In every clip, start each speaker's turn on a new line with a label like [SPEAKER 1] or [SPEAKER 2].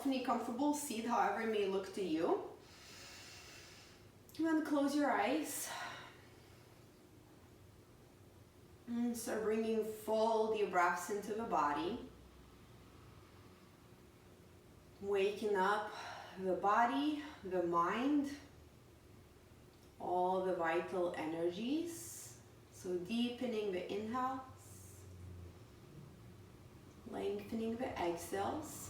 [SPEAKER 1] in a comfortable seat, however it may look to you. And then close your eyes. And start bringing full deep breaths into the body. Waking up the body, the mind, all the vital energies. So deepening the inhales, lengthening the exhales.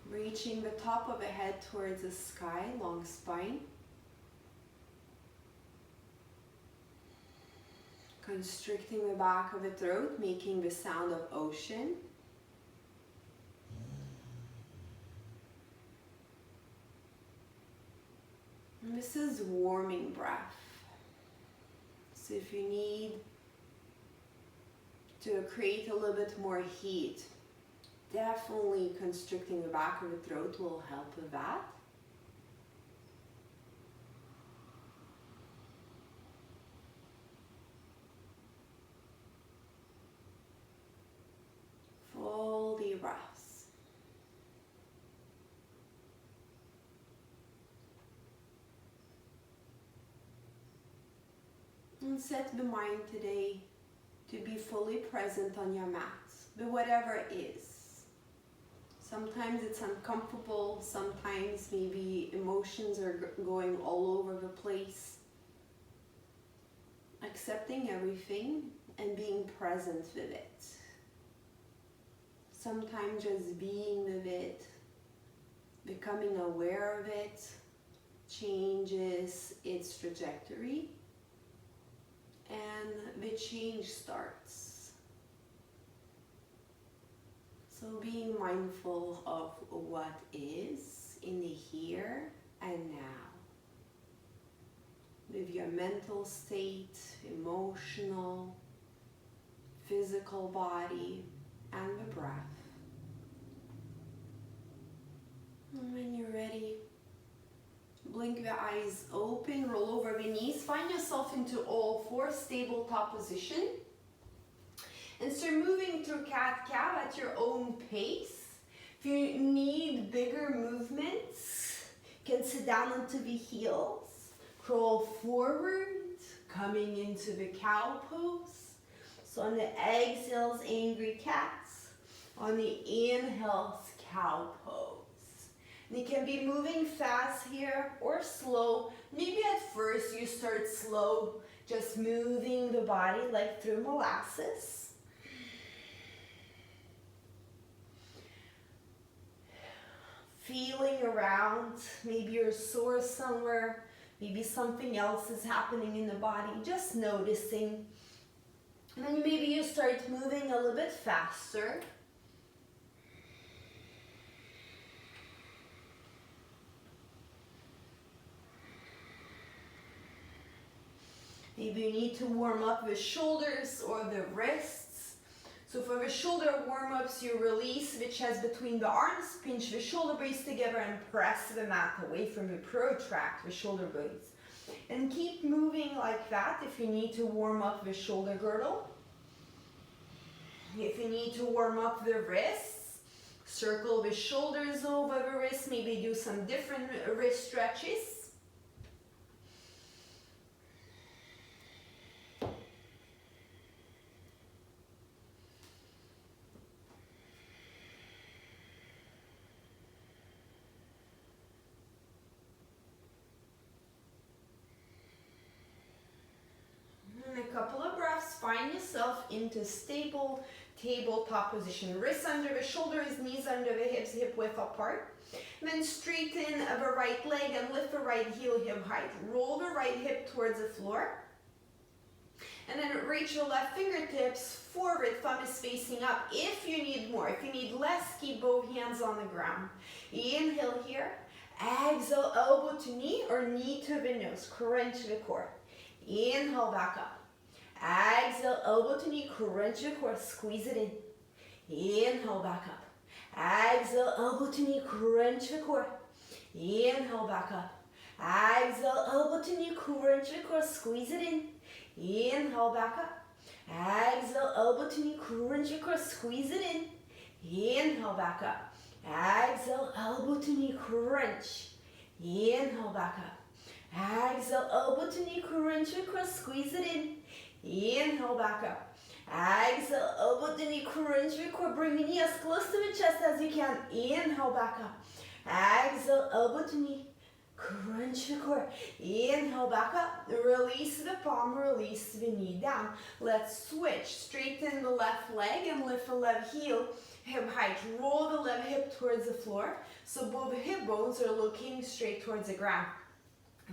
[SPEAKER 1] Reaching the top of the head towards the sky, long spine. Constricting the back of the throat, making the sound of ocean. And this is warming breath. So if you need to create a little bit more heat, definitely constricting the back of the throat will help with that. Full deep breaths. And set the mind today to be fully present on your mat, but whatever it is. Sometimes it's uncomfortable, sometimes maybe emotions are going all over the place. Accepting everything and being present with it. Sometimes just being with it, becoming aware of it, changes its trajectory, and the change starts. So being mindful of what is in the here and now. With your mental state, emotional, physical body, and the breath. And when you're ready, blink the eyes open, roll over the knees, find yourself into all fours, tabletop position. And start moving through cat-cow at your own pace. If you need bigger movements, you can sit down onto the heels, crawl forward, coming into the cow pose. So on the exhales, angry cats. On the inhales, cow pose. And you can be moving fast here or slow. Maybe at first you start slow, just moving the body like through molasses. Feeling around, maybe you're sore somewhere, maybe something else is happening in the body, just noticing. And then maybe you start moving a little bit faster. Maybe you need to warm up the shoulders or the wrists. So for the shoulder warm-ups, you release the chest between the arms, pinch the shoulder blades together and press the mat away from you, protract the shoulder blades. And keep moving like that if you need to warm up the shoulder girdle. If you need to warm up the wrists, circle the shoulders over the wrists, maybe do some different wrist stretches. Couple of breaths, find yourself into stable tabletop position. Wrists under the shoulders, knees under the hips, hip width apart. And then straighten the right leg and lift the right heel hip height. Roll the right hip towards the floor. And then reach the left fingertips forward, thumb is facing up. If you need more, if you need less, keep both hands on the ground. Inhale here. Exhale, elbow to knee or knee to the nose. Crunch the core. Inhale, back up. Exhale, elbow to knee, crunch the core, squeeze it in. Inhale, back up. Exhale, elbow to knee, crunch the core. Inhale, back up. Exhale, elbow to knee, crunch the core, squeeze it in. Inhale, back up. elbow to knee, crunch across, squeeze it in. Inhale, back up. Exhale, elbow to knee, crunch. Inhale, back up. Exhale, elbow to knee, crunch across, squeeze it in. Inhale, back up. Exhale, elbow to knee, crunch across, bring the knee as close to the chest as you can. Inhale, back up. Exhale, elbow to knee, crunch the core. Inhale, back up. Release the palm, release the knee down. Let's switch. Straighten the left leg and lift the left heel. Hip height. Roll the left hip towards the floor. So both hip bones are looking straight towards the ground.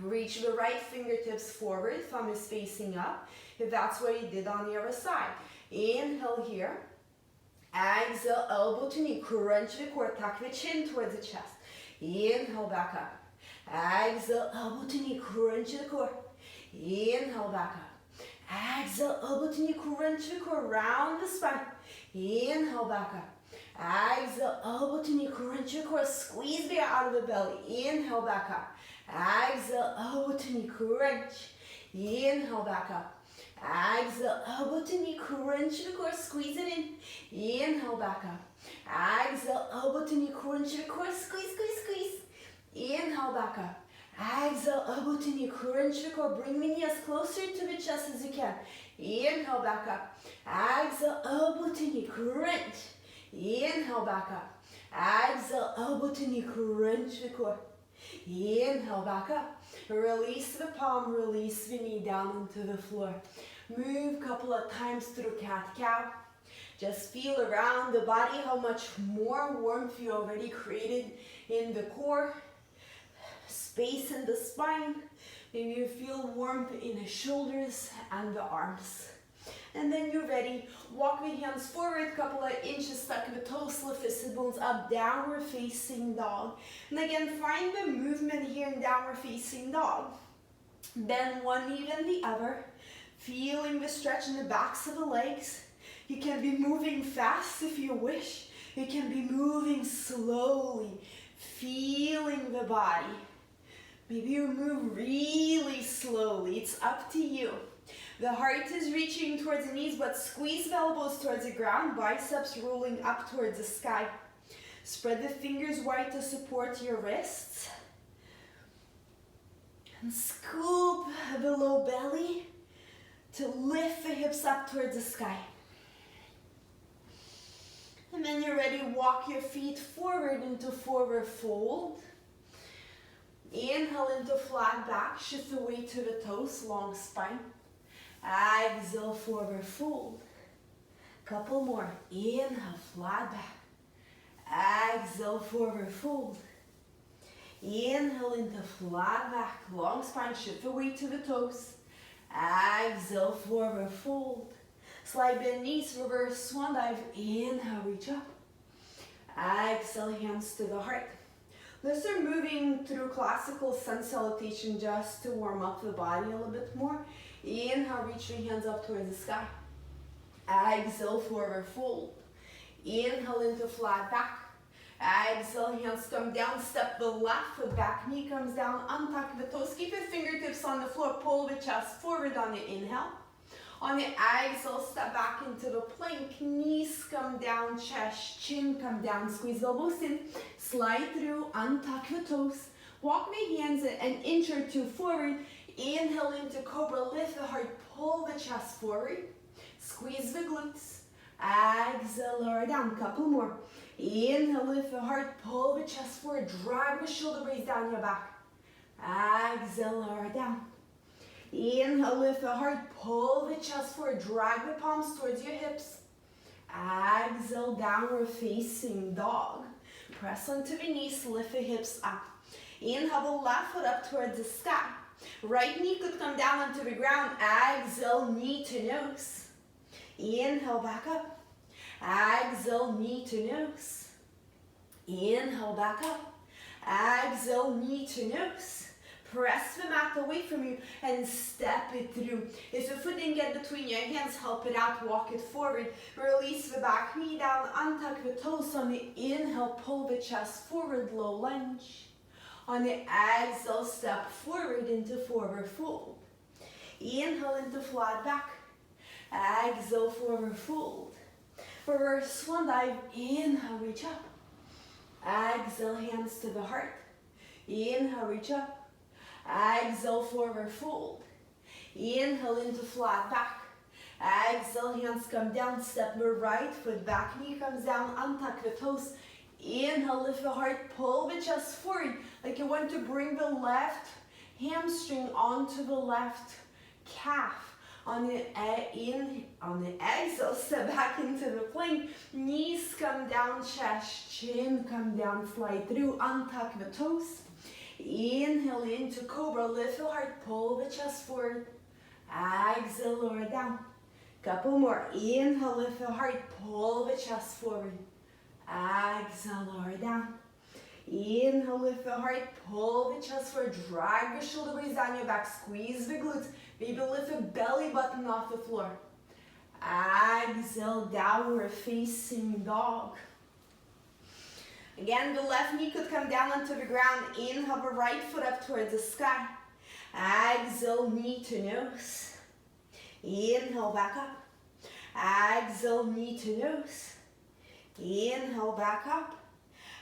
[SPEAKER 1] Reach the right fingertips forward. Thumb is facing up. If that's what you did on the other side. Inhale here. Exhale, elbow to knee. Crunch the core. Tuck the chin towards the chest. Inhale, back up. Exhale, elbow to knee, crunch the core. Inhale, back up. Exhale, elbow to knee, crunch the core, round the spine. Inhale, back up. Exhale, elbow to knee, crunch the core, squeeze the air out of the belly. Inhale, back up. Exhale, elbow to knee, crunch. Inhale, back up. Exhale, elbow to knee, crunch the core, squeeze it in. Inhale, back up. Exhale, elbow to knee, crunch the core, squeeze, squeeze, squeeze. Inhale, back up. Exhale, elbow to knee, crunch the core. Bring the knee as closer to the chest as you can. Inhale, back up. Exhale, elbow to knee, crunch. Inhale, back up. Exhale, elbow to knee, crunch the core. Inhale, back up. Release the palm, release the knee down into the floor. Move a couple of times through cat-cow. Just feel around the body how much more warmth you already created in the core. Space in the spine. Maybe you feel warmth in the shoulders and the arms. And then you're ready. Walk the hands forward, couple of inches, tuck the toes, lift the sit bones up, downward facing dog. And again, find the movement here in downward facing dog. Bend one knee then the other. Feeling the stretch in the backs of the legs. You can be moving fast if you wish. You can be moving slowly, feeling the body. Maybe you move really slowly. It's up to you. The heart is reaching towards the knees, but squeeze the elbows towards the ground, biceps rolling up towards the sky. Spread the fingers wide to support your wrists. And scoop the low belly to lift the hips up towards the sky. And then you're ready, walk your feet forward into forward fold. Inhale into flat back, shift the weight to the toes, long spine. Exhale, forward fold. Couple more. Inhale, flat back. Exhale, forward fold. Inhale into flat back, long spine, shift the weight to the toes. Exhale, forward fold. Slide bend knees, reverse swan dive. Inhale, reach up. Exhale, hands to the heart. Let's start moving through classical sun salutation just to warm up the body a little bit more. Inhale, reach your hands up towards the sky. Exhale, forward fold. Inhale into flat back. Exhale, hands come down, step the left foot back, knee comes down, untuck the toes, keep your fingertips on the floor, pull the chest forward on the inhale. On the exhale, step back into the plank, knees come down, chest, chin come down, squeeze elbows in, slide through, untuck the toes, walk the hands an inch or two forward, inhale into Cobra, lift the heart, pull the chest forward, squeeze the glutes, exhale, lower down, couple more. Inhale, lift the heart, pull the chest forward, drag the shoulder blades down your back. Exhale, lower down. Inhale, lift the heart, pull the chest forward, drag the palms towards your hips. Exhale, downward facing dog. Press onto the knees, lift the hips up. Inhale, the left foot up towards the sky. Right knee could come down onto the ground. Exhale, knee to nose. Inhale, back up. Exhale, knee to nose. Inhale, back up. Exhale, knee to nose. Press the mat away from you and step it through. If the foot didn't get between your hands, help it out, walk it forward. Release the back knee down, untuck the toes. On the inhale, pull the chest forward, low lunge. On the exhale, step forward into forward fold. Inhale into flat back. Exhale, forward fold. Reverse swan dive, inhale, reach up. Exhale, hands to the heart. Inhale, reach up. Exhale, forward fold. Inhale into flat back. Exhale, hands come down, step the right foot back, knee comes down, untuck the toes. Inhale, lift the heart, pull the chest forward, like you want to bring the left hamstring onto the left calf. On the exhale, step back into the plank, knees come down, chest, chin come down, slide through, untuck the toes. Inhale into Cobra, lift the heart, pull the chest forward. Exhale, lower down. Couple more. Inhale, lift the heart, pull the chest forward. Exhale, lower down. Inhale, lift the heart, pull the chest forward, drag the shoulder blades down your back, squeeze the glutes, maybe lift the belly button off the floor. Exhale, downward facing dog. Again, the left knee could come down onto the ground. Inhale, the right foot up towards the sky. Exhale, knee to nose. Inhale, back up. Exhale, knee to nose. Inhale, back up.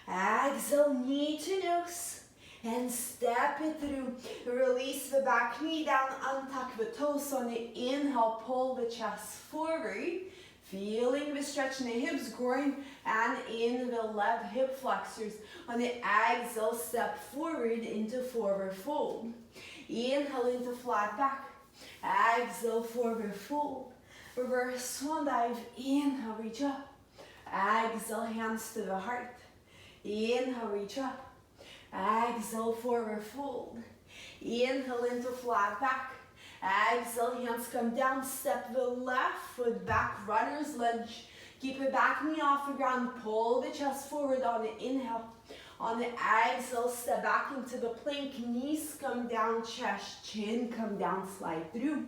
[SPEAKER 1] Exhale, knee to nose. And step it through. Release the back knee down, untuck the toes. On the inhale, pull the chest forward. Feeling the stretch in the hips, groin, and in the left hip flexors. On the exhale, step forward into forward fold. Inhale into flat back. Exhale, forward fold. Reverse swan dive. Inhale, reach up. Exhale, hands to the heart. Inhale, reach up. Exhale, forward fold. Inhale into flat back. Exhale, hands come down, step the left foot back, runner's lunge. Keep your back knee off the ground, pull the chest forward on the inhale. On the exhale, step back into the plank, knees come down, chest, chin come down, slide through.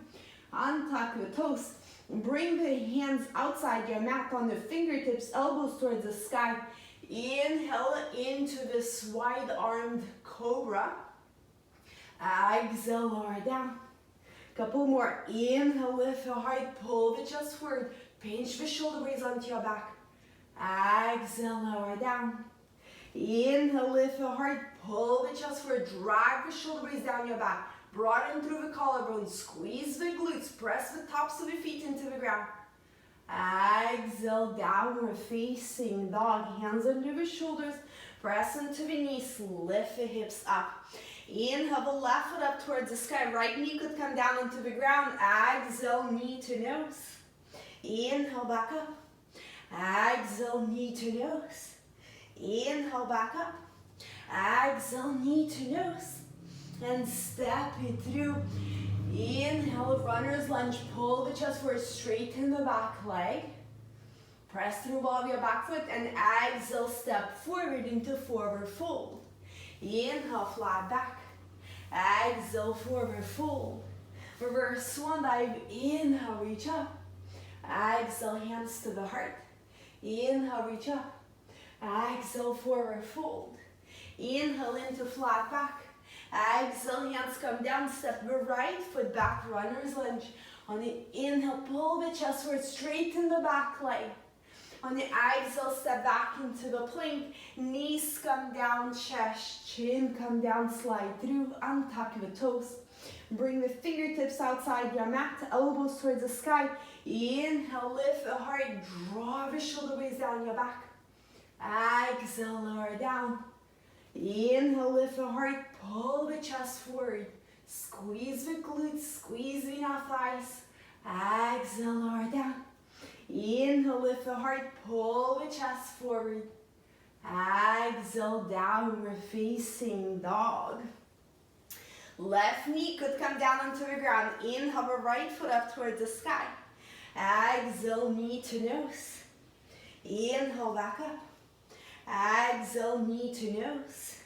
[SPEAKER 1] Untuck the toes. Bring the hands outside your mat on the fingertips, elbows towards the sky. Inhale into this wide-armed Cobra. Exhale, lower down. Couple more. Inhale, lift the heart, pull the chest forward. Pinch the shoulder blades onto your back. Exhale, lower down. Inhale, lift the heart, pull the chest forward. Drag the shoulder blades down your back. Broaden through the collarbone. Squeeze the glutes. Press the tops of the feet into the ground. Exhale, downward facing dog. Hands under the shoulders. Press into the knees. Lift the hips up. Inhale, the left foot up towards the sky. Right knee could come down onto the ground. Exhale, knee to nose. Inhale, back up. Exhale, knee to nose. Inhale, back up. Exhale, knee to nose. And step it through. Inhale, runner's lunge. Pull the chest forward, straighten the back leg. Press through ball of your back foot and exhale, step forward into forward fold. Inhale, flat back. Exhale, forward fold. Reverse swan dive. Inhale, reach up. Exhale, hands to the heart. Inhale, reach up. Exhale, forward fold. Inhale into flat back. Exhale, hands come down. Step the right foot back, runner's lunge. On the inhale, pull the chest forward, straighten the back leg. On the exhale, step back into the plank. Knees come down, chest, chin come down, slide through, untuck the toes. Bring the fingertips outside your mat, elbows towards the sky. Inhale, lift the heart, draw the shoulder blades down your back. Exhale, lower down. Inhale, lift the heart, pull the chest forward. Squeeze the glutes, squeeze the inner thighs. Exhale, lower down. Inhale, lift the heart, pull the chest forward. Exhale, downward facing dog. Left knee could come down onto the ground. Inhale, the right foot up towards the sky. Exhale, knee to nose. Inhale, back up. Exhale, knee to nose.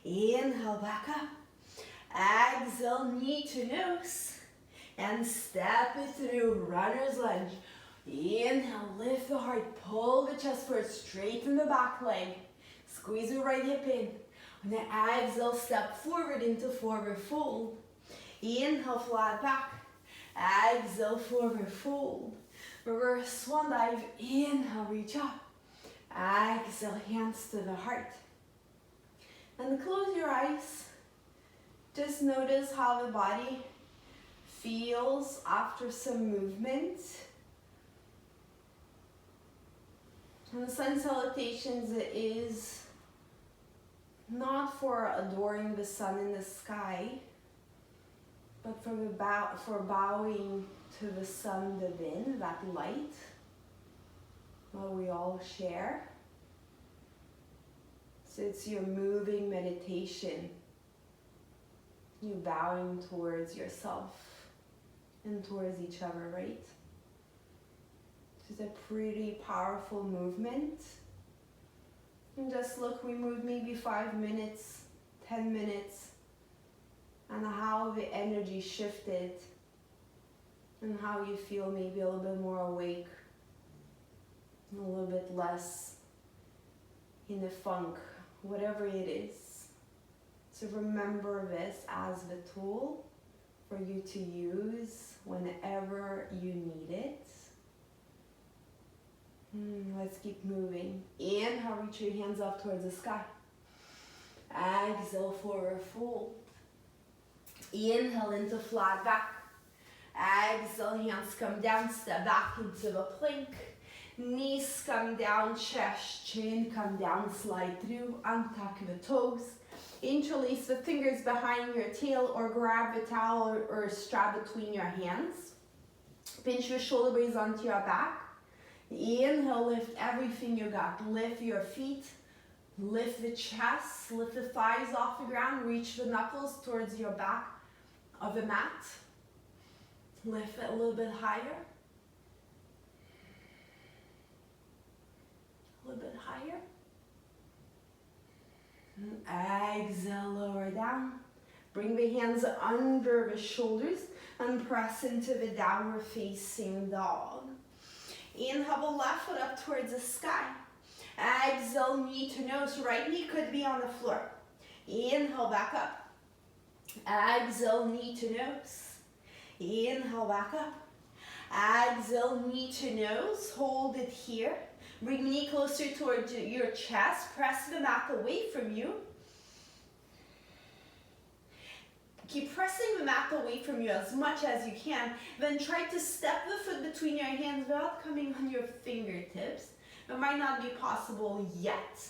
[SPEAKER 1] Inhale, back up. Exhale, knee to nose. And step it through, runner's lunge. Inhale, lift the heart, pull the chest forward, straighten the back leg. Squeeze the right hip in. On the exhale, step forward into forward fold. Inhale, flat back. Exhale, forward fold. Reverse swan dive. Inhale, reach up. Exhale, hands to the heart. And close your eyes. Just notice how the body feels after some movement. And the sun salutations is not for adoring the sun in the sky, but for bowing to the sun within, that light that we all share. So it's your moving meditation. You bowing towards yourself and towards each other, right? It's a pretty powerful movement. And just look, we moved maybe 5 minutes, 10 minutes, and how the energy shifted and how you feel maybe a little bit more awake, a little bit less in the funk, whatever it is. So remember this as the tool for you to use whenever you need it. Let's keep moving. Inhale, reach your hands up towards the sky. Exhale, forward fold. Inhale into flat back. Exhale, hands come down, step back into the plank. Knees come down, chest, chin come down, slide through, untuck the toes. Interlace the fingers behind your tail or grab the towel or strap between your hands. Pinch your shoulder blades onto your back. Inhale, lift everything you got. Lift your feet, lift the chest, lift the thighs off the ground, reach the knuckles towards your back of the mat. Lift it a little bit higher. A little bit higher. And exhale, lower down. Bring the hands under the shoulders and press into the downward facing dog. Inhale, the left foot up towards the sky. Exhale, knee to nose. Right knee could be on the floor. Inhale, back up. Exhale, knee to nose. Inhale, back up. Exhale, knee to nose. Hold it here. Bring the knee closer towards your chest. Press the mat away from you. Keep pressing the mat away from you as much as you can. Then try to step the foot between your hands without coming on your fingertips. It might not be possible yet,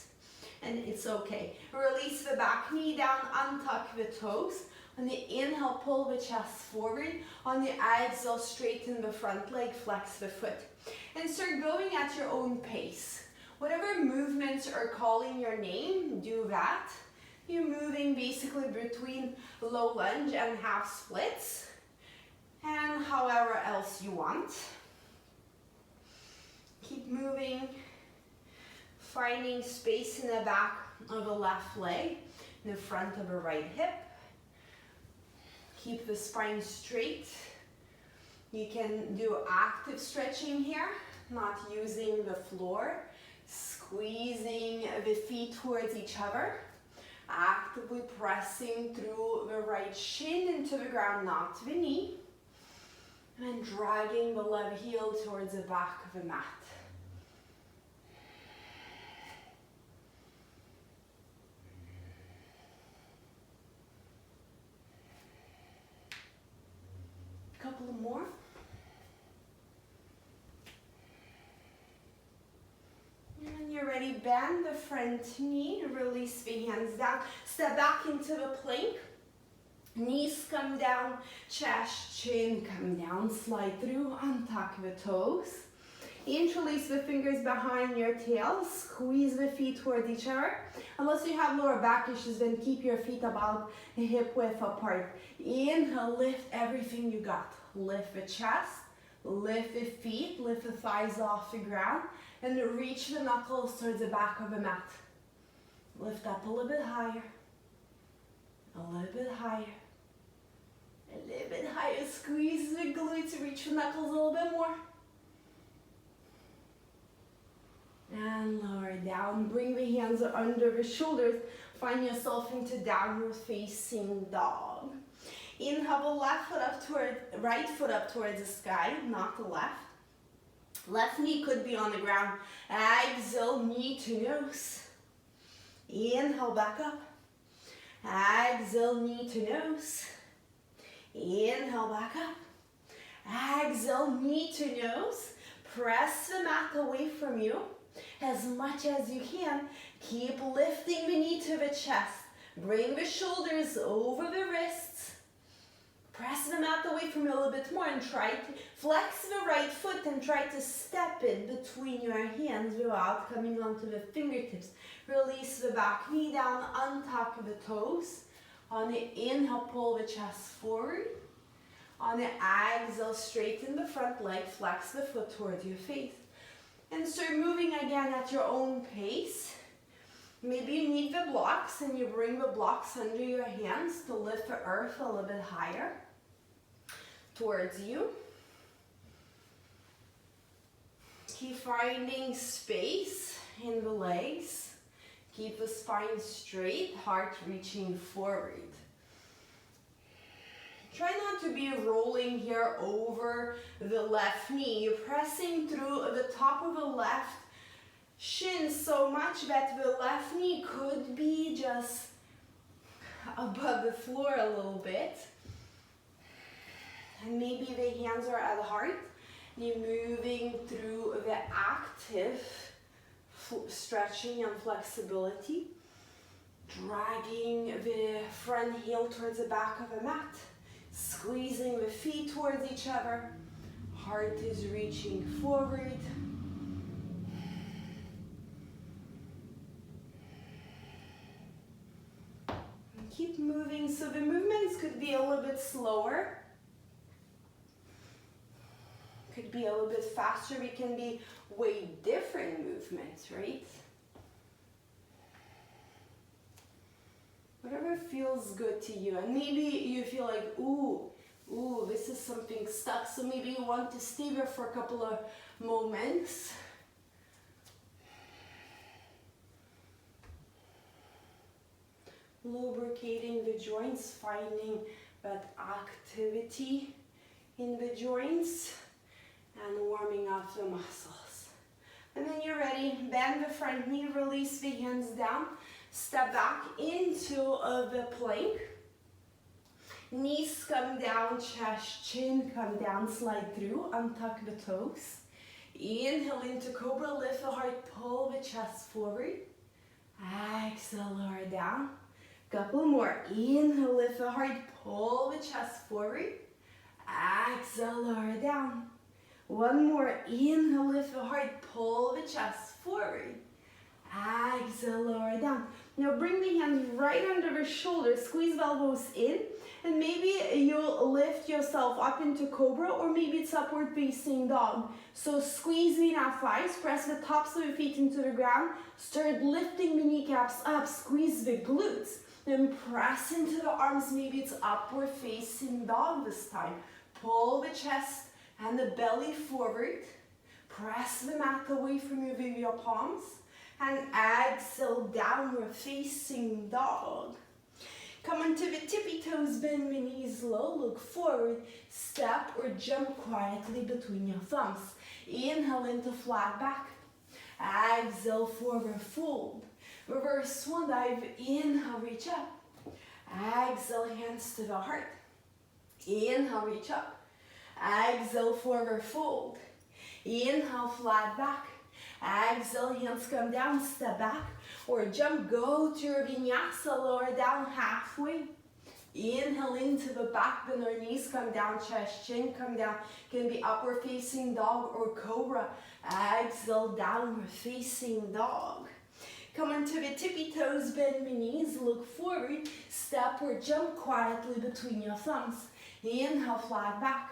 [SPEAKER 1] and it's okay. Release the back knee down, untuck the toes. On the inhale, pull the chest forward. On the exhale, straighten the front leg, flex the foot. And start going at your own pace. Whatever movements are calling your name, do that. You're moving basically between low lunge and half splits, and however else you want. Keep moving, finding space in the back of the left leg, in the front of the right hip. Keep the spine straight. You can do active stretching here, not using the floor, squeezing the feet towards each other. Actively pressing through the right shin into the ground, not the knee. And then dragging the left heel towards the back of the mat. A couple more. And you're ready, bend the front knee, release the hands down, step back into the plank, knees come down, chest, chin come down, slide through, untuck the toes, interlace the fingers behind your tail, squeeze the feet towards each other. Unless you have lower back issues, then keep your feet about hip width apart. Inhale, lift everything you got. Lift the chest, lift the feet, lift the thighs off the ground, and reach the knuckles towards the back of the mat. Lift up a little bit higher, a little bit higher, a little bit higher. Squeeze the glutes, reach the knuckles a little bit more. And lower down, bring the hands under the shoulders. Find yourself into downward facing dog. Inhale the left foot up toward, right foot up towards the sky, not the left. Left knee could be on the ground. Exhale, knee to nose. Inhale, back up. Exhale, knee to nose. Inhale, back up. Exhale, knee to nose. Press the mat away from you as much as you can. Keep lifting the knee to the chest. Bring the shoulders over the wrists. Press the mat away from you a little bit more and try to flex the right foot and try to step it between your hands without coming onto the fingertips. Release the back knee down, untuck the toes. On the inhale, pull the chest forward. On the exhale, straighten the front leg, flex the foot towards your face. And start moving again at your own pace. Maybe you need the blocks and you bring the blocks under your hands to lift the earth a little bit higher towards you. Keep finding space in the legs. Keep the spine straight, heart reaching forward. Try not to be rolling here over the left knee. You're pressing through the top of the left shin so much that the left knee could be just above the floor a little bit. And maybe the hands are at the heart. You're moving through the active stretching and flexibility. Dragging the front heel towards the back of the mat. Squeezing the feet towards each other. Heart is reaching forward. And keep moving. So the movements could be a little bit slower. Could be a little bit faster. It can be way different movements, right? Whatever feels good to you. And maybe you feel like, ooh, this is something stuck. So maybe you want to stay there for a couple of moments. Lubricating the joints, finding that activity in the joints and warming up the muscles. And then you're ready. Bend the front knee, release the hands down. Step back into the plank. Knees come down, chest, chin come down, slide through, untuck the toes. Inhale into Cobra, lift the heart, pull the chest forward. Exhale, lower down. Couple more. Inhale, lift the heart, pull the chest forward. Exhale, lower down. One more. Inhale, lift the heart, pull the chest forward. Exhale, lower down. Now bring the hands right under the shoulders, squeeze the elbows in, and maybe you'll lift yourself up into Cobra, or maybe it's upward facing dog. So squeeze the inner thighs, press the tops of the feet into the ground, start lifting the kneecaps up, squeeze the glutes, then press into the arms, maybe it's upward facing dog this time. Pull the chest and the belly forward, press the mat away from you with your palms, and exhale, downward facing dog. Come onto the tippy toes, bend the knees low, look forward, step or jump quietly between your thumbs. Inhale into flat back. Exhale, forward fold. Reverse swan dive, inhale, reach up. Exhale, hands to the heart. Inhale, reach up. Exhale, forward fold. Inhale, flat back. Exhale, hands come down, step back, or jump, go to your vinyasa, lower down halfway. Inhale into the back, bend our knees, come down, chest, chin, come down. Can be upward facing dog or Cobra. Exhale, downward facing dog. Come onto the tippy toes, bend the knees, look forward, step or jump quietly between your thumbs. Inhale, flat back.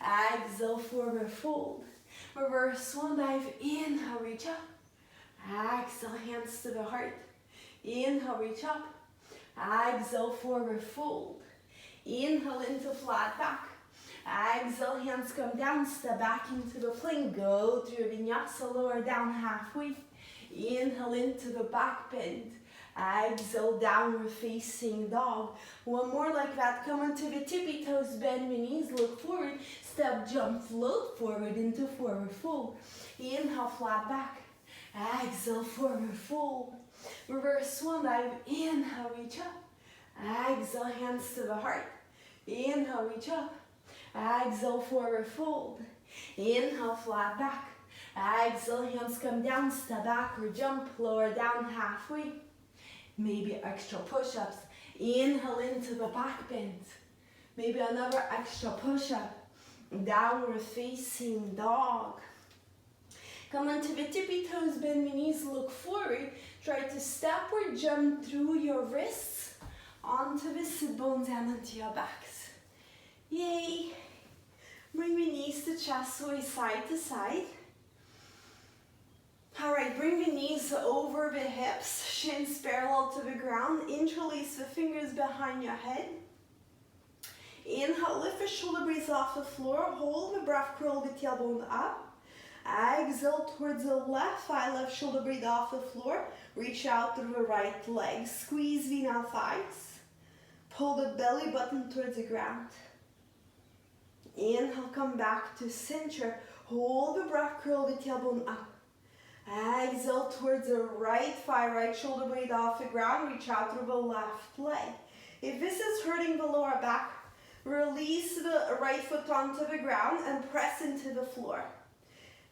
[SPEAKER 1] Exhale, forward fold. Reverse swan dive, inhale, reach up. Exhale, hands to the heart. Inhale, reach up. Exhale, forward fold. Inhale into flat back. Exhale, hands come down, step back into the plank. Go through vinyasa, lower down halfway. Inhale into the back bend. Exhale, downward facing dog. One more like that. Come onto the tippy toes, bend the knees, look forward. Step, jump, float forward into forward fold. Inhale, flat back. Exhale, forward fold. Reverse swan dive. Inhale, reach up. Exhale, hands to the heart. Inhale, reach up. Exhale, forward fold. Inhale, flat back. Exhale, hands come down, step back or jump, lower down halfway. Maybe extra push-ups. Inhale into the back bend. Maybe another extra push-up. Downward facing dog. Come onto the tippy toes, bend the knees, look forward. Try to step or jump through your wrists onto the sit bones and onto your backs. Yay! Bring the knees to chest, sway side to side. Alright, bring the knees over the hips, shins parallel to the ground. Interlace the fingers behind your head. Inhale, lift the shoulder blades off the floor. Hold the breath, curl the tailbone up. Exhale towards the left thigh, left shoulder blade off the floor. Reach out through the right leg. Squeeze the inner thighs. Pull the belly button towards the ground. Inhale, come back to center. Hold the breath, curl the tailbone up. Exhale towards the right thigh, right shoulder blade off the ground. Reach out through the left leg. If this is hurting the lower back, release the right foot onto the ground and press into the floor.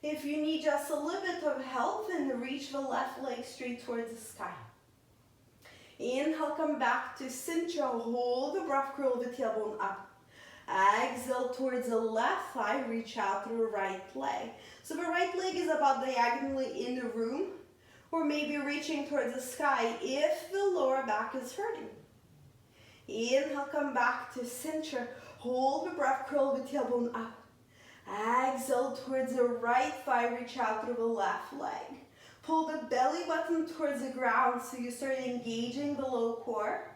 [SPEAKER 1] If you need just a little bit of help, then reach the left leg straight towards the sky. Inhale, come back to center. Hold the breath, curl the tailbone up. Exhale towards the left thigh, reach out through the right leg. So the right leg is about diagonally in the room, or maybe reaching towards the sky if the lower back is hurting. Inhale, come back to center. Hold the breath, curl the tailbone up. Exhale towards the right thigh, reach out through the left leg. Pull the belly button towards the ground so you start engaging the low core.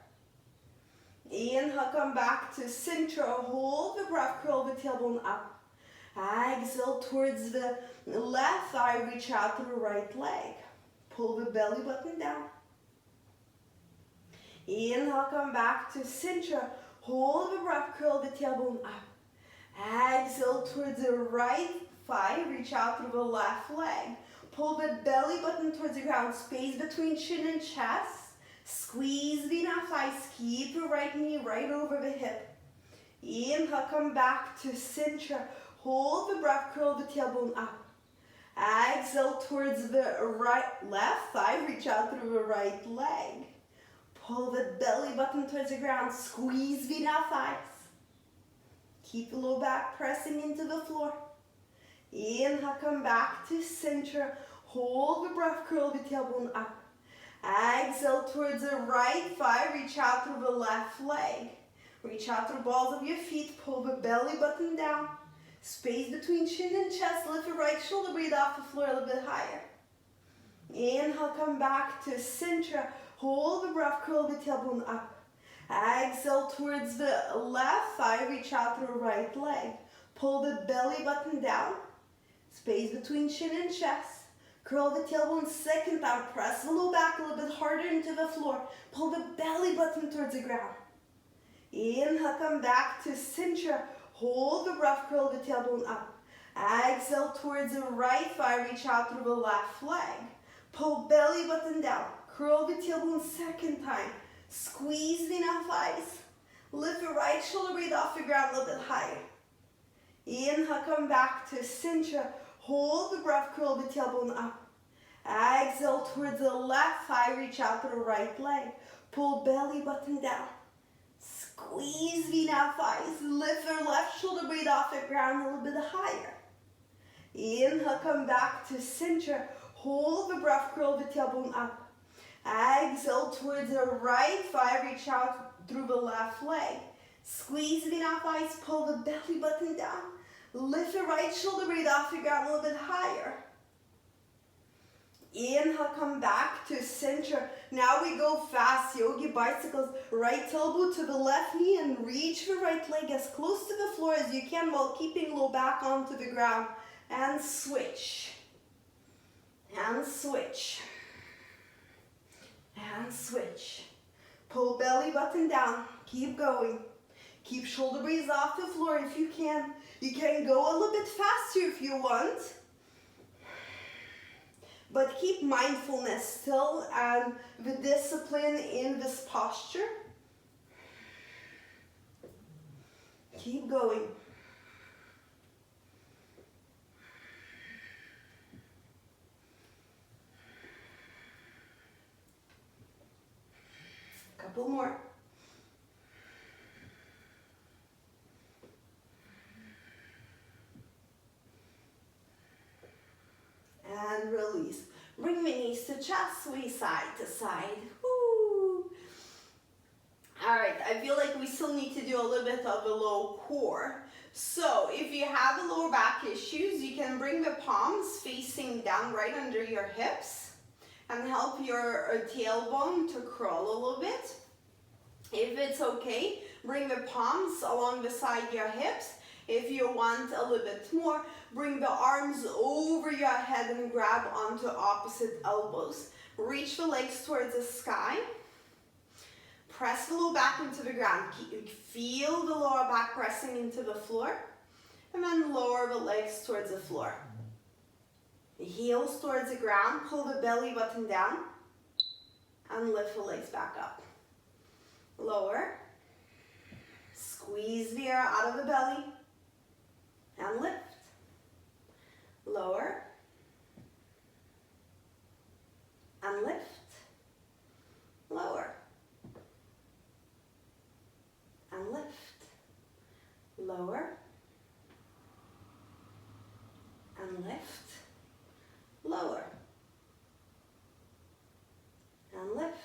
[SPEAKER 1] Inhale, come back to center. Hold the breath, curl the tailbone up. Exhale towards the left thigh, reach out through the right leg. Pull the belly button down. Inhale, come back to center. Hold the breath, curl the tailbone up. Exhale towards the right thigh, reach out through the left leg. Pull the belly button towards the ground, space between chin and chest. Squeeze the inner thighs, keep the right knee right over the hip. Inhale, come back to center. Hold the breath, curl the tailbone up. Exhale towards the left thigh, reach out through the right leg. Pull the belly button towards the ground, squeeze the inner thighs. Keep the low back pressing into the floor. Inhale, come back to center. Hold the breath, curl the tailbone up. Exhale towards the right thigh, reach out through the left leg. Reach out through the balls of your feet, pull the belly button down. Space between chin and chest, lift the right shoulder blade off the floor a little bit higher. Inhale, come back to center. Hold the breath, curl the tailbone up. Exhale towards the left thigh, reach out through the right leg. Pull the belly button down. Space between chin and chest. Curl the tailbone, second time. Press the low back a little bit harder into the floor. Pull the belly button towards the ground. Inhale, come back to center. Hold the breath, curl the tailbone up. Exhale towards the right thigh, reach out through the left leg. Pull belly button down. Curl the tailbone, second time. Squeeze the inner thighs. Lift the right shoulder blade off the ground a little bit higher. Inhale, come back to center. Hold the breath, curl the tailbone up. Exhale towards the left thigh, reach out to the right leg. Pull belly button down. Squeeze the inner thighs. Lift the left shoulder blade off the ground a little bit higher. Inhale, come back to center. Hold the breath, curl the tailbone up. Exhale towards the right thigh, reach out through the left leg. Squeeze the inner thighs, pull the belly button down. Lift the right shoulder blade off the ground a little bit higher. Inhale, come back to center. Now we go fast, yogi bicycles. Right elbow to the left knee and reach the right leg as close to the floor as you can while keeping low back onto the ground. And switch. And switch. And switch. Pull belly button down. Keep going. Keep shoulder blades off the floor if you can. You can go a little bit faster if you want. But keep mindfulness still and the discipline in this posture. Keep going. Couple more. And release. Bring the knees to chest, sway side to side. Woo. All right, I feel like we still need to do a little bit of a low core. So if you have lower back issues, you can bring the palms facing down right under your hips and help your tailbone to curl a little bit. If it's okay, bring the palms along the side of your hips. If you want a little bit more, bring the arms over your head and grab onto opposite elbows. Reach the legs towards the sky. Press the lower back into the ground. Feel the lower back pressing into the floor. And then lower the legs towards the floor. The heels towards the ground. Pull the belly button down. And lift the legs back up. Lower. Squeeze the air out of the belly. And lift. Lower. And lift. Lower. And lift. Lower. And lift. Lower. And lift.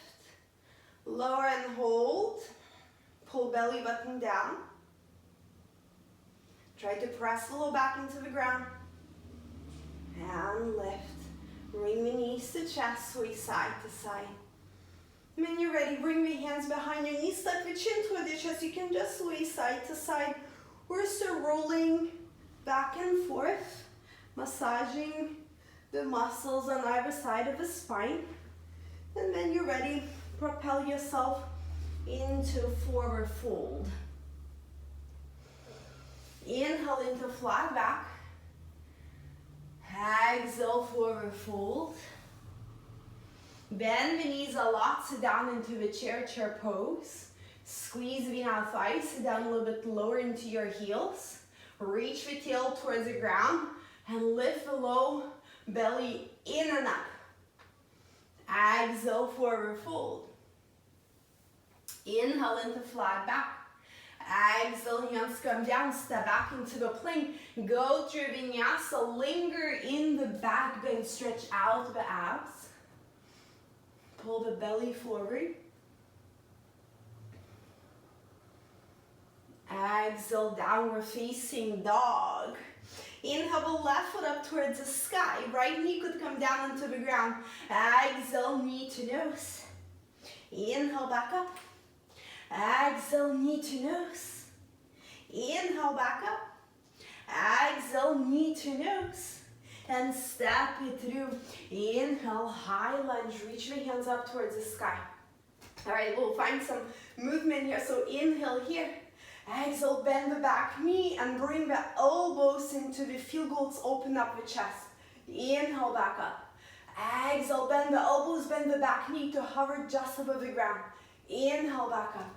[SPEAKER 1] Lower and hold. Pull belly button down. Try to press the low back into the ground. And lift. Bring the knees to chest, sway side to side. And when you're ready, bring the hands behind your knees, tuck the chin toward the chest. You can just sway side to side. We're still rolling back and forth, massaging the muscles on either side of the spine. And then you're ready, propel yourself into forward fold. Inhale into flat back. Exhale, forward fold. Bend the knees a lot, sit down into the chair pose. Squeeze the inner thighs, sit down a little bit lower into your heels. Reach the tail towards the ground and lift the low belly in and up. Exhale, forward fold. Inhale into flat back. Exhale, hands come down, step back into the plank. Go through vinyasa, linger in the back bend, stretch out the abs. Pull the belly forward. Exhale, downward facing dog. Inhale the left foot up towards the sky. Right knee could come down into the ground. Exhale, knee to nose. Inhale, back up. Exhale, knee to nose. Inhale, back up. Exhale, knee to nose. And step it through. Inhale, high lunge. Reach the hands up towards the sky. All right, we'll find some movement here. So inhale here. Exhale, bend the back knee and bring the elbows into the field goals. Open up the chest. Inhale, back up. Exhale, bend the elbows, bend the back knee to hover just above the ground. Inhale, back up.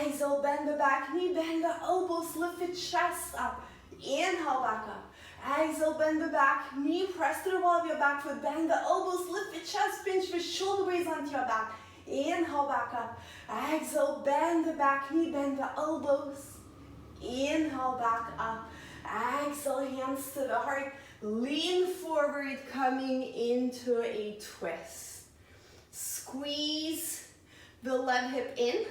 [SPEAKER 1] Exhale, bend the back knee, bend the elbows, lift the chest up. Inhale, back up. Exhale, bend the back knee, press to the wall of your back foot, bend the elbows, lift the chest, pinch the shoulder blades onto your back. Inhale, back up. Exhale, bend the back knee, bend the elbows. Inhale, back up. Exhale, hands to the heart. Lean forward, coming into a twist. Squeeze the left hip in.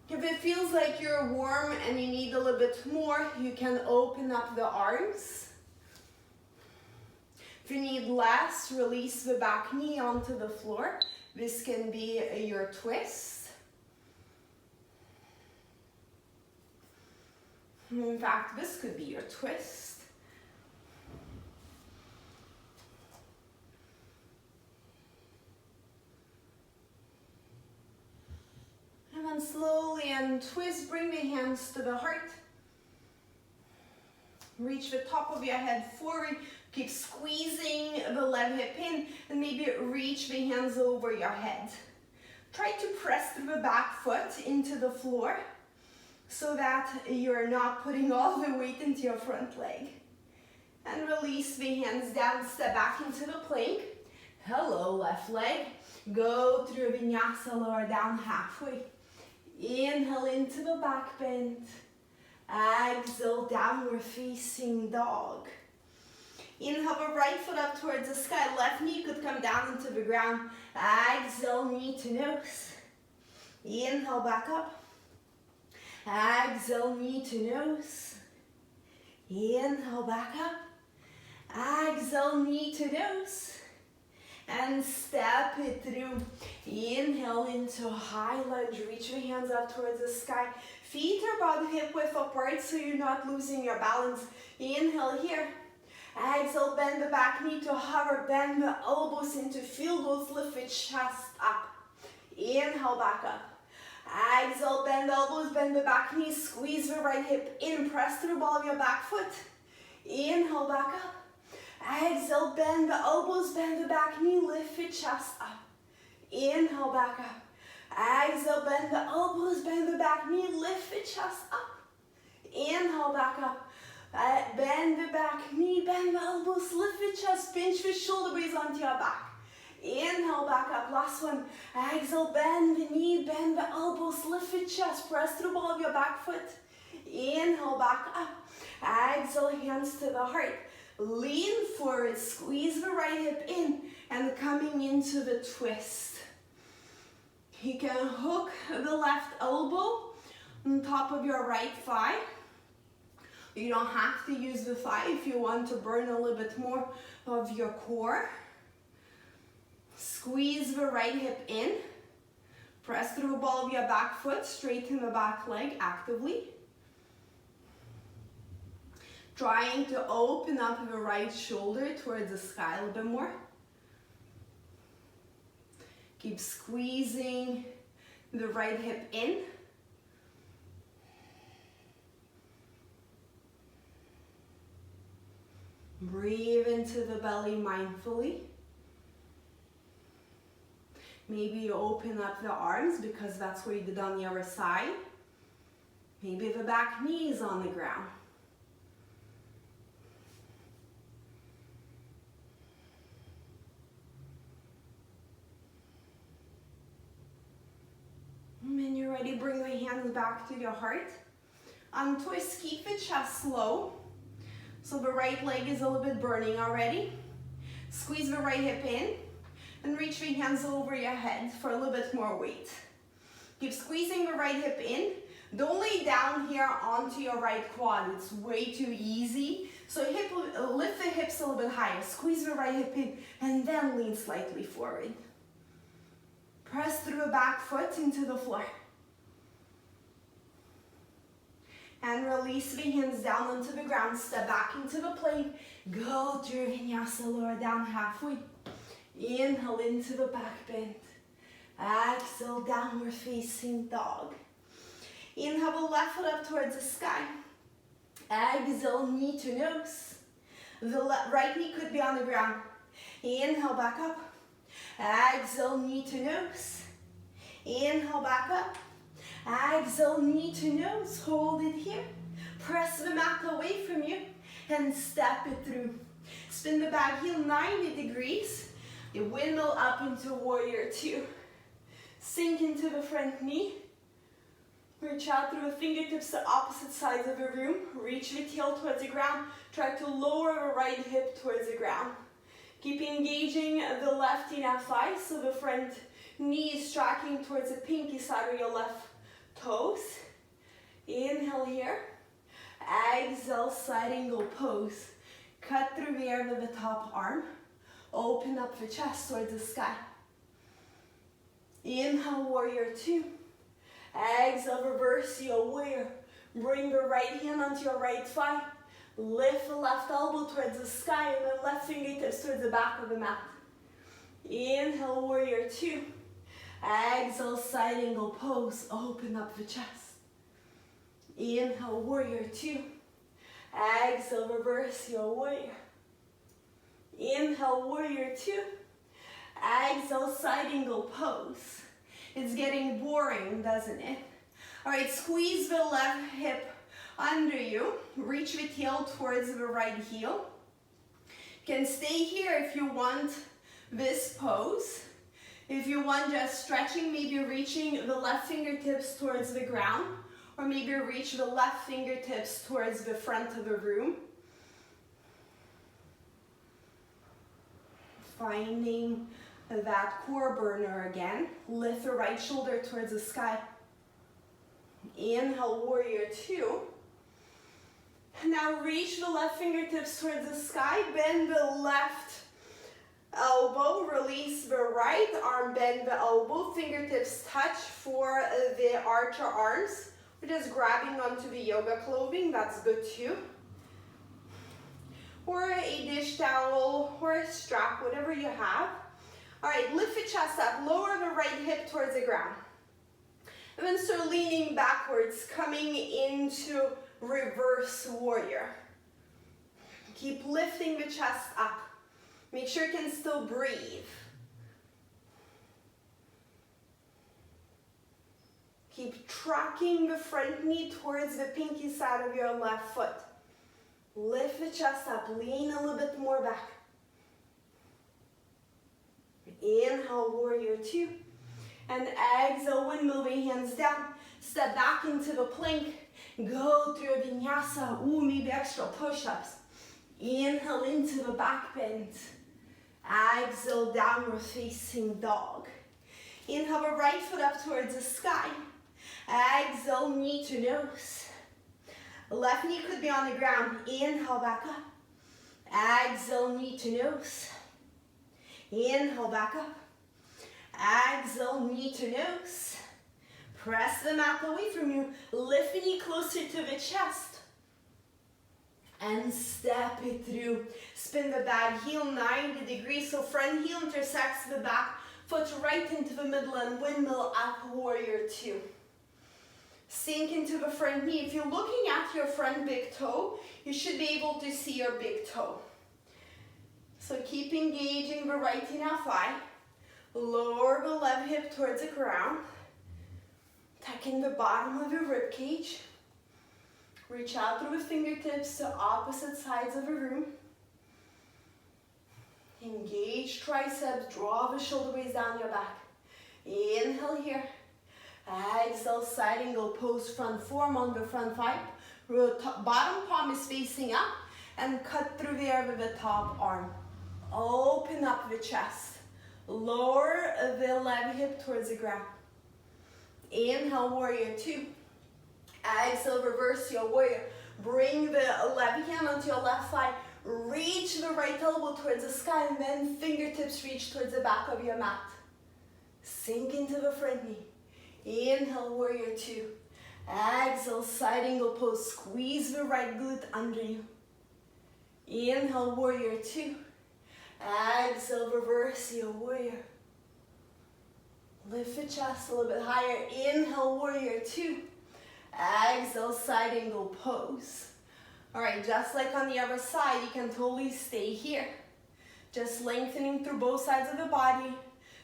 [SPEAKER 1] If it feels like you're warm and you need a little bit more, you can open up the arms. If you need less, release the back knee onto the floor. This can be your twist. In fact, this could be your twist. And slowly untwist, bring the hands to the heart. Reach the top of your head forward. Keep squeezing the left hip in and maybe reach the hands over your head. Try to press the back foot into the floor so that you're not putting all the weight into your front leg. And release the hands down, step back into the plank. Hello, left leg. Go through vinyasa, lower down halfway. Inhale into the back bend. Exhale, downward facing dog. Inhale the right foot up towards the sky. Left knee could come down into the ground. Exhale, knee to nose. Inhale, back up. Exhale, knee to nose. Inhale, back up. Exhale, knee to nose. And step it through. Inhale into high lunge. Reach your hands up towards the sky. Feet are about hip width apart so you're not losing your balance. Inhale here. Exhale, bend the back knee to hover. Bend the elbows into feel those lifted chest up. Inhale, back up. Exhale, bend the elbows, bend the back knee. Squeeze the right hip in. Press through the ball of your back foot. Inhale, back up. Exhale, bend the elbows, bend the back knee, lift your chest up. Inhale, back up. Exhale, bend the elbows, bend the back knee, lift your chest up. Inhale, back up. Bend the back knee, bend the elbows, lift your chest, pinch the shoulder blades onto your back. Inhale, back up. Last one. Exhale, bend the knee, bend the elbows, lift your chest, press through the ball of your back foot. Inhale, back up. Exhale, hands to the heart. Lean forward, squeeze the right hip in, and coming into the twist. You can hook the left elbow on top of your right thigh. You don't have to use the thigh if you want to burn a little bit more of your core. Squeeze the right hip in. Press through the ball of your back foot, straighten the back leg actively. Trying to open up the right shoulder towards the sky a little bit more. Keep squeezing the right hip in. Breathe into the belly mindfully. Maybe you open up the arms because that's what you did on the other side. Maybe the back knee is on the ground. When you're ready, bring the hands back to your heart. Untwist, keep the chest low. So the right leg is a little bit burning already. Squeeze the right hip in and reach the hands over your head for a little bit more weight. Keep squeezing the right hip in. Don't lay down here onto your right quad. It's way too easy. So lift the hips a little bit higher. Squeeze the right hip in and then lean slightly forward. Press through the back foot into the floor. And release the hands down onto the ground. Step back into the plank. Go through vinyasa, lower down halfway. Inhale into the back bend. Exhale, downward facing dog. Inhale the left foot up towards the sky. Exhale, knee to nose. The right knee could be on the ground. Inhale, back up. Exhale, knee to nose. Inhale, back up. Exhale, knee to nose. Hold it here. Press the mat away from you and step it through. Spin the back heel 90 degrees. You windmill up into warrior two. Sink into the front knee. Reach out through the fingertips to opposite sides of the room. Reach the tail towards the ground. Try to lower the right hip towards the ground. Keep engaging the left inner thigh so the front knee is tracking towards the pinky side of your left toes. Inhale here. Exhale, side angle pose. Cut through the air with the top arm. Open up the chest towards the sky. Inhale, warrior two. Exhale, reverse your warrior. Bring the right hand onto your right thigh. Lift the left elbow towards the sky and then left fingertips towards the back of the mat. Inhale, warrior two. Exhale, side angle pose. Open up the chest. Inhale, warrior two. Exhale, reverse your warrior. Inhale, warrior two. Exhale, side angle pose. It's getting boring, doesn't it? All right, squeeze the left hip under you. Reach the tail towards the right heel. You can stay here if you want this pose. If you want just stretching, maybe reaching the left fingertips towards the ground, or maybe reach the left fingertips towards the front of the room. Finding that core burner again. Lift the right shoulder towards the sky. Inhale, warrior two. Now reach the left fingertips towards the sky. Bend the left elbow. Release the right arm. Bend the elbow. Fingertips touch for the archer arms. We're just grabbing onto the yoga clothing. That's good too. Or a dish towel or a strap, whatever you have. All right, lift the chest up. Lower the right hip towards the ground. And then start leaning backwards, coming into reverse warrior. Keep lifting the chest up. Make sure you can still breathe. Keep tracking the front knee towards the pinky side of your left foot. Lift the chest up, lean a little bit more back. Inhale, warrior two. And exhale, windmill the hands down. Step back into the plank. Go through a vinyasa. Ooh, maybe extra push-ups. Inhale into the back bend. Exhale, downward facing dog. Inhale, the right foot up towards the sky. Exhale, knee to nose. Left knee could be on the ground. Inhale, back up. Exhale, knee to nose. Inhale, back up. Exhale, knee to nose. Press the mat away from you. Lift the knee closer to the chest. And step it through. Spin the back heel 90 degrees. So front heel intersects the back foot right into the middle and windmill up, warrior two. Sink into the front knee. If you're looking at your front big toe, you should be able to see your big toe. So keep engaging the right inner thigh. Lower the left hip towards the ground. Tucking the bottom of your rib cage. Reach out through the fingertips to opposite sides of the room. Engage triceps. Draw the shoulder blades down your back. Inhale here. Exhale, side angle pose, front form on the front thigh. Bottom palm is facing up and cut through the air with the top arm. Open up the chest. Lower the left hip towards the ground. Inhale, warrior two. Exhale, reverse your warrior. Bring the left hand onto your left thigh. Reach the right elbow towards the sky and then fingertips reach towards the back of your mat. Sink into the front knee. Inhale, warrior two. Exhale, side angle pose. Squeeze the right glute under you. Inhale, warrior two. Exhale, reverse your warrior. Lift the chest a little bit higher. Inhale, warrior two. Exhale, side angle pose. All right, just like on the other side, you can totally stay here. Just lengthening through both sides of the body.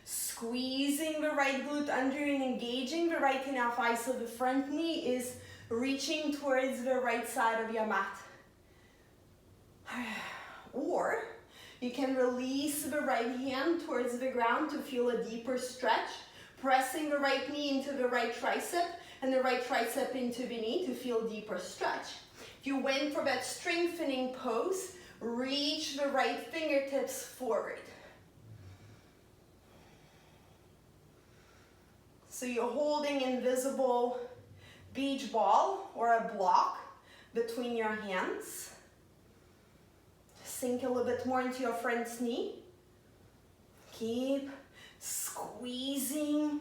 [SPEAKER 1] Squeezing the right glute under and engaging the right inner thigh so the front knee is reaching towards the right side of your mat. Or you can release the right hand towards the ground to feel a deeper stretch, pressing the right knee into the right tricep and the right tricep into the knee to feel deeper stretch. If you went for that strengthening pose, reach the right fingertips forward. So you're holding invisible beach ball or a block between your hands. Sink a little bit more into your front knee. Keep squeezing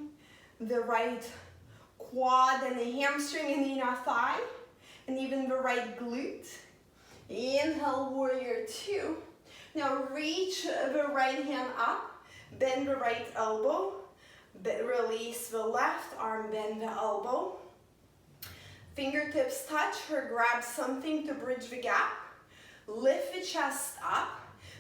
[SPEAKER 1] the right quad and the hamstring and the inner thigh, and even the right glute. Inhale, warrior two. Now reach the right hand up, bend the right elbow, Release the left arm, bend the elbow. Fingertips touch or grab something to bridge the gap. Lift the chest up.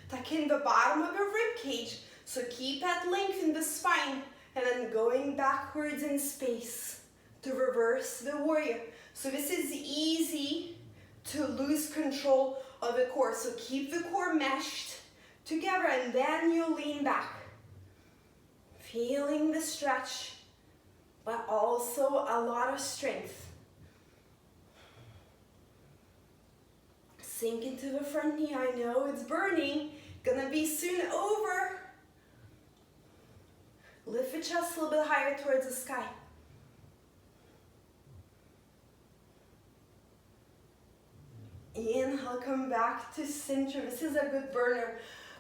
[SPEAKER 1] Tuck in the bottom of your rib cage. So keep that length in the spine. And then going backwards in space to reverse the warrior. So this is easy to lose control of the core. So keep the core meshed together and then you lean back. Feeling the stretch, but also a lot of strength. Sink into the front knee. I know it's burning. Gonna be soon over. Lift the chest a little bit higher towards the sky. Inhale, come back to center. This is a good burner.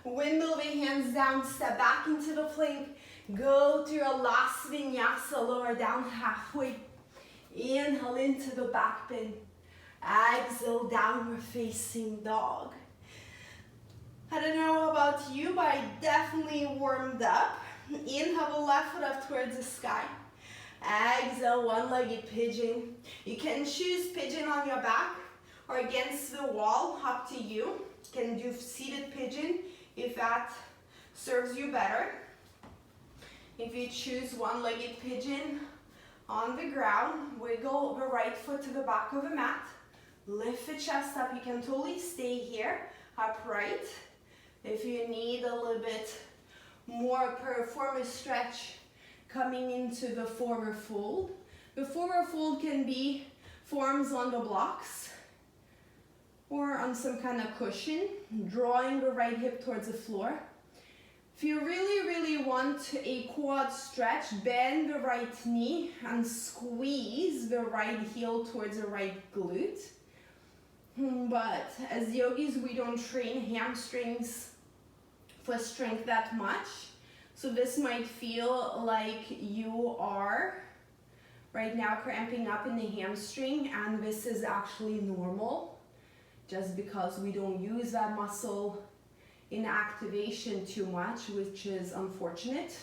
[SPEAKER 1] Windmill the hands down, step back into the plank. Go to your last vinyasa, lower down halfway. Inhale into the back bend. Exhale, downward facing dog. I don't know about you, but I definitely warmed up. Inhale the left foot up towards the sky. Exhale, one-legged pigeon. You can choose pigeon on your back or against the wall, up to you. You can do seated pigeon if that serves you better. If you choose one-legged pigeon on the ground, wiggle the right foot to the back of the mat. Lift the chest up. You can totally stay here, upright. If you need a little bit more performer stretch coming into the forward fold. The forward fold can be forms on the blocks or on some kind of cushion, drawing the right hip towards the floor. If you really want a quad stretch, bend the right knee and squeeze the right heel towards the right glute. But as yogis, we don't train hamstrings for strength that much. So this might feel like you are right now cramping up in the hamstring, and this is actually normal just because we don't use that muscle in activation too much, which is unfortunate.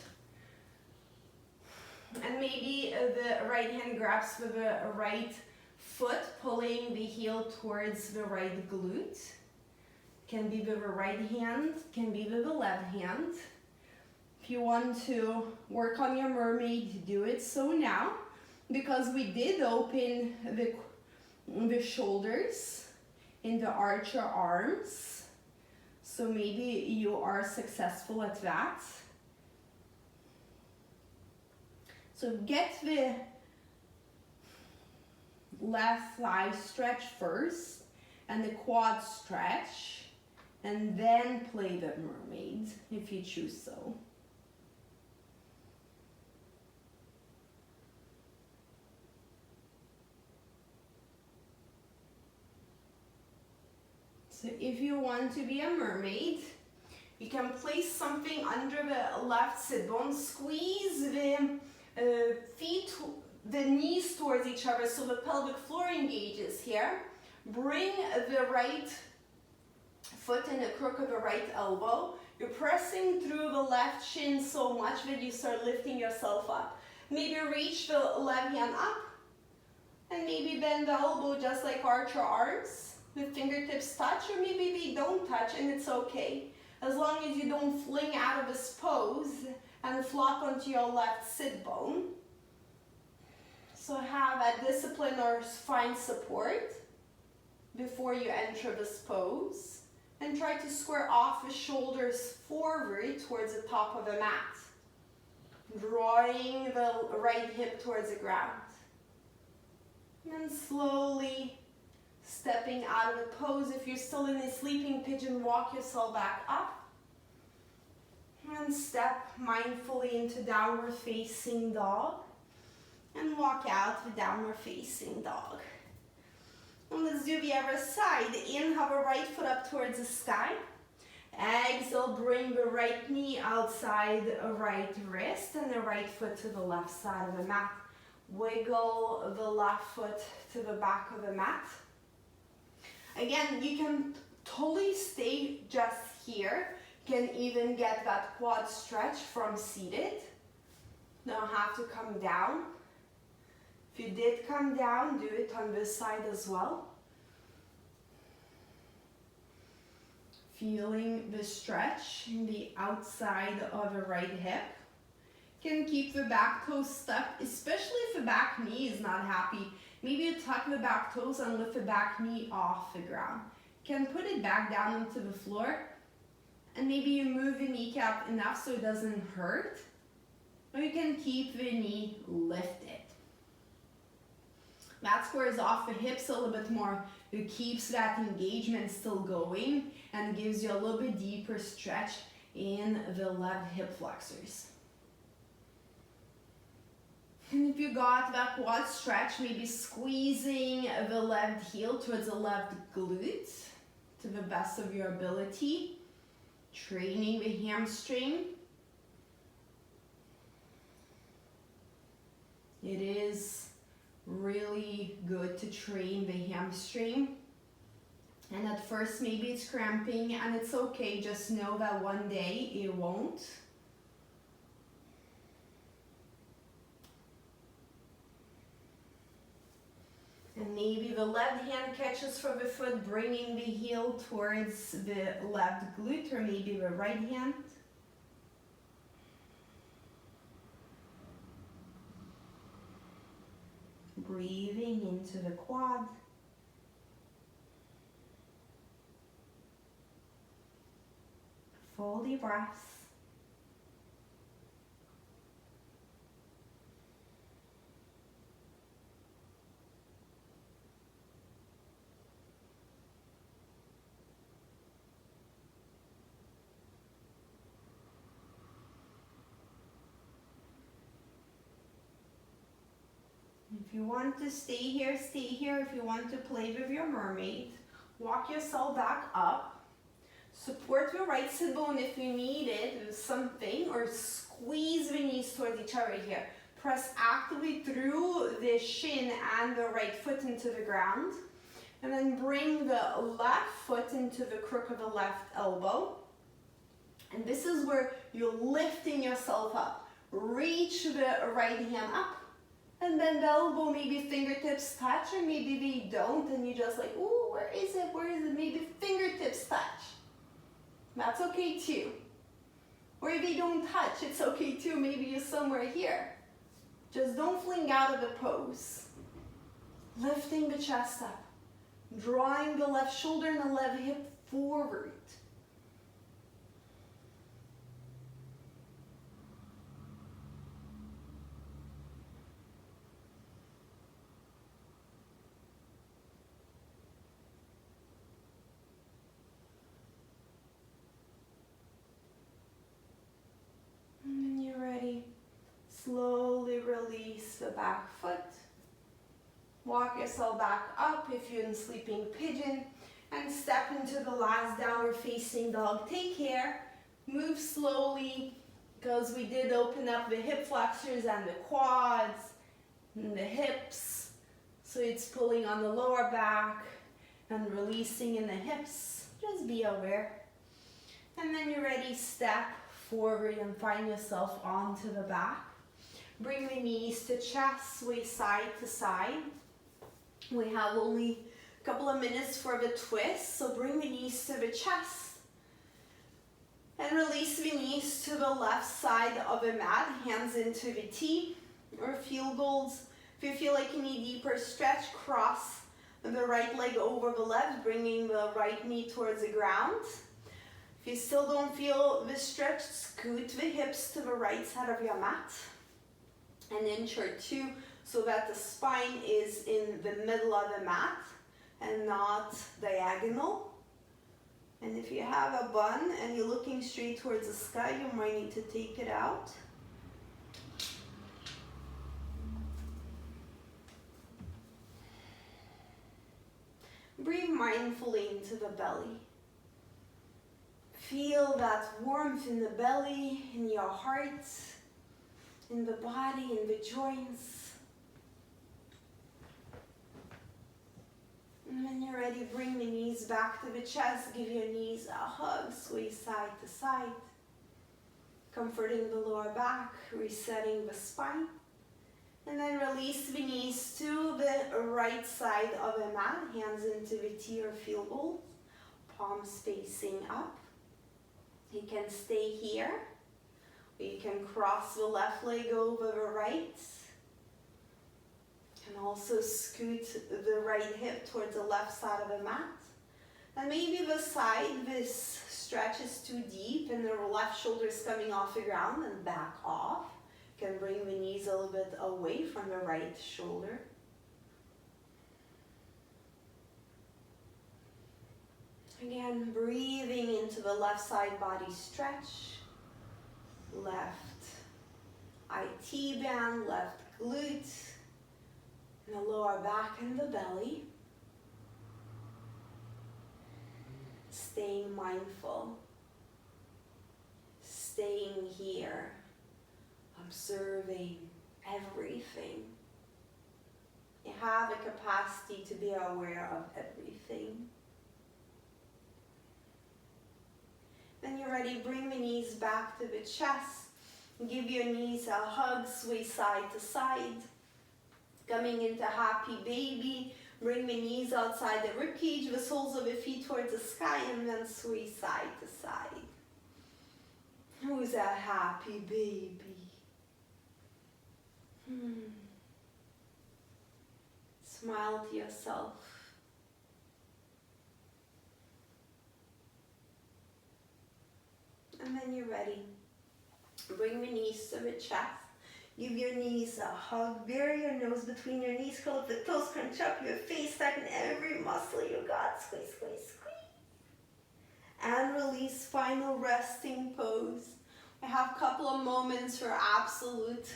[SPEAKER 1] And maybe the right hand grabs for the right foot, pulling the heel towards the right glute. Can be with the right hand, can be with the left hand. If you want to work on your mermaid, do it so now, because we did open the shoulders in the archer arms. So maybe you are successful at that. So get the left thigh stretch first and the quad stretch, and then play the mermaid if you choose so. So if you want to be a mermaid, you can place something under the left sit bone, squeeze the the knees towards each other so the pelvic floor engages here. Bring the right foot in the crook of the right elbow. You're pressing through the left shin so much that you start lifting yourself up. Maybe reach the left hand up and maybe bend the elbow just like archer arms. The fingertips touch, or maybe they don't touch, and it's okay. As long as you don't fling out of this pose and flop onto your left sit bone. So have a discipline or find support before you enter this pose. And try to square off the shoulders forward towards the top of the mat. Drawing the right hip towards the ground. And slowly stepping out of the pose. If you're still in a sleeping pigeon, walk yourself back up. And step mindfully into downward facing dog. And walk out the downward facing dog. And let's do the other side. Inhale the right foot up towards the sky. Exhale, bring the right knee outside the right wrist and the right foot to the left side of the mat. Wiggle the left foot to the back of the mat. Again, you can totally stay just here. You can even get that quad stretch from seated. Don't have to come down. If you did come down, do it on this side as well. Feeling the stretch in the outside of the right hip. Can keep the back toes stuck, especially if the back knee is not happy. Maybe you tuck the back toes and lift the back knee off the ground. Can put it back down into the floor, and maybe you move the kneecap enough so it doesn't hurt, or you can keep the knee lifted. That squares off the hips a little bit more. It keeps that engagement still going and gives you a little bit deeper stretch in the left hip flexors. And if you got that quad stretch, maybe squeezing the left heel towards the left glute to the best of your ability, training the hamstring. It is really good to train the hamstring. And at first maybe it's cramping, and it's okay, just know that one day it won't. And maybe the left hand catches for the foot, bringing the heel towards the left glute, or maybe the right hand. Breathing into the quad. Full deep breaths. If you want to stay here, stay here. If you want to play with your mermaid, walk yourself back up. Support the right sit bone if you need it with something, or squeeze the knees towards each other here. Press actively through the shin and the right foot into the ground. And then bring the left foot into the crook of the left elbow. And this is where you're lifting yourself up. Reach the right hand up. And then the elbow, maybe fingertips touch, or maybe they don't, and you just like, ooh, where is it? Where is it? Maybe fingertips touch. That's okay too. Or if they don't touch, it's okay too. Maybe you're somewhere here. Just don't fling out of the pose. Lifting the chest up. Drawing the left shoulder and the left hip forward. Slowly release the back foot. Walk yourself back up if you're in sleeping pigeon, and step into the last downward facing dog. Take care. Move slowly, because we did open up the hip flexors and the quads and the hips. So it's pulling on the lower back and releasing in the hips. Just be aware. And then you're ready, step forward and find yourself onto the back. Bring the knees to chest, sway side to side. We have only a couple of minutes for the twist, so bring the knees to the chest. And release the knees to the left side of the mat, hands into the T or field goals. If you feel like you need deeper stretch, cross the right leg over the left, bringing the right knee towards the ground. If you still don't feel the stretch, scoot the hips to the right side of your mat. An inch or two, so that the spine is in the middle of the mat and not diagonal. And if you have a bun and you're looking straight towards the sky, you might need to take it out. Breathe mindfully into the belly. Feel that warmth in the belly, in your heart, in the body, in the joints. And when you're ready, bring the knees back to the chest. Give your knees a hug, sway side to side. comforting the lower back, resetting the spine. And then release the knees to the right side of the mat, hands into the T or field goals, palms facing up. You can stay here, or you can cross the left leg over the right. You can also scoot the right hip towards the left side of the mat. And maybe the side, this stretch is too deep and the left shoulder is coming off the ground, and back off. You can bring the knees a little bit away from the right shoulder. Again, breathing into the left side body stretch. Left IT band, left glute, and the lower back and the belly. Staying mindful. Staying here. Observing everything. You have a capacity to be aware of everything. When you're ready, bring the knees back to the chest. Give your knees a hug, sway side to side. Coming into happy baby, bring the knees outside the ribcage, the soles of the feet towards the sky, and then sway side to side. Who's that happy baby? Smile to yourself. And then you're ready. Bring the knees to the chest. Give your knees a hug. Bury your nose between your knees. Curl up the toes. Crunch up your face. Tighten every muscle you got. Squeeze, squeeze, squeeze. And release. Final resting pose. I have a couple of moments for absolute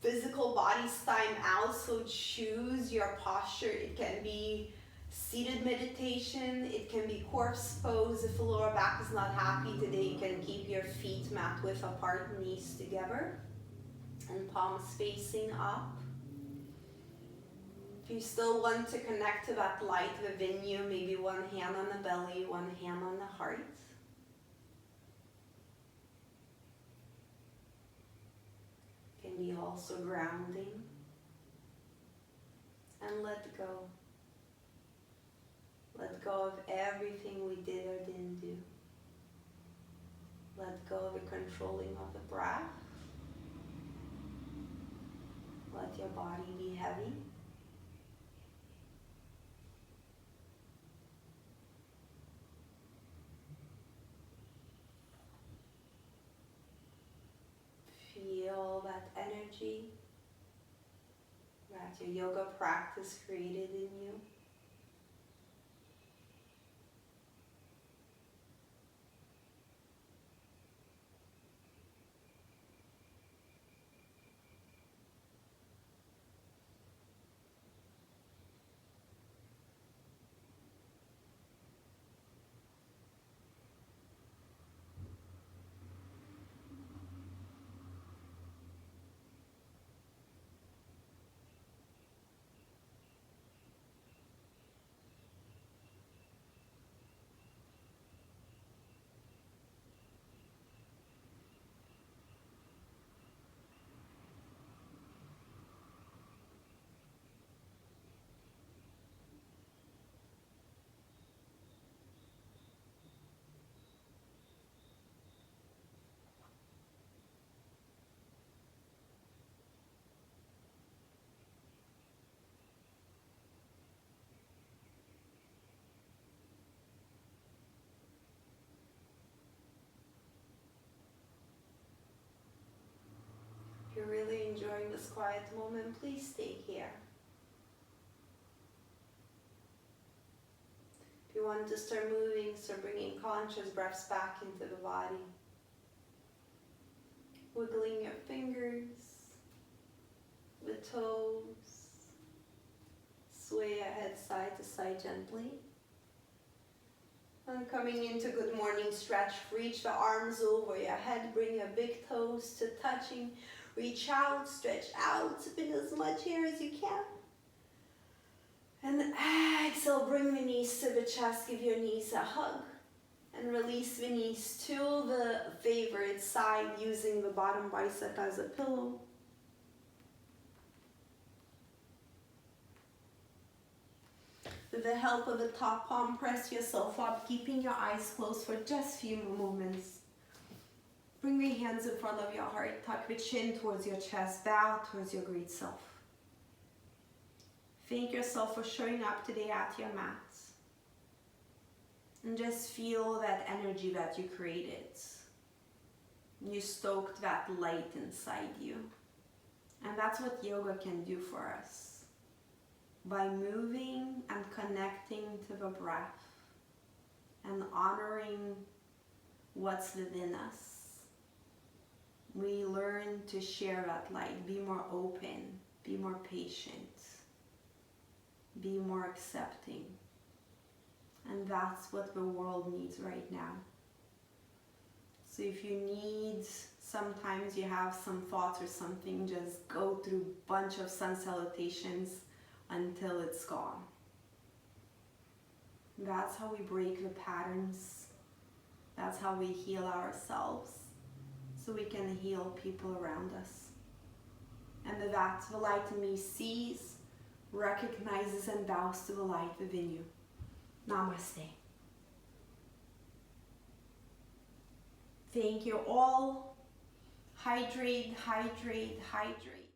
[SPEAKER 1] physical body's time out. So choose your posture. It can be seated meditation, it can be corpse pose. If the lower back is not happy today, you can keep your feet mat width apart, knees together, and palms facing up. If you still want to connect to that light within you, maybe one hand on the belly, one hand on the heart. Can be also grounding. And let go. Let go of everything we did or didn't do. Let go of the controlling of the breath. Let your body be heavy. Feel that energy that your yoga practice created in you. If you're really enjoying this quiet moment, please stay here. If you want to start moving, start bringing conscious breaths back into the body. Wiggling your fingers, the toes. Sway your head side to side gently. And coming into good morning stretch, reach the arms over your head, bring your big toes to touching. Reach out, stretch out, spin as much air as you can. And exhale, bring the knees to the chest, give your knees a hug. And release the knees to the favorite side using the bottom bicep as a pillow. With the help of the top palm, press yourself up, keeping your eyes closed for just a few moments. Bring the hands in front of your heart, tuck the chin towards your chest, bow towards your great self. Thank yourself for showing up today at your mat. And just feel that energy that you created. You stoked that light inside you. And that's what yoga can do for us. By moving and connecting to the breath and honoring what's within us, we learn to share that light, be more open, be more patient, be more accepting. And that's what the world needs right now. So if you need, sometimes you have some thoughts or something, just go through a bunch of sun salutations until it's gone. That's how we break the patterns. That's how we heal ourselves, so we can heal people around us. And that the light in me sees, recognizes, and bows to the light within you. Namaste. Thank you all. Hydrate, hydrate, hydrate.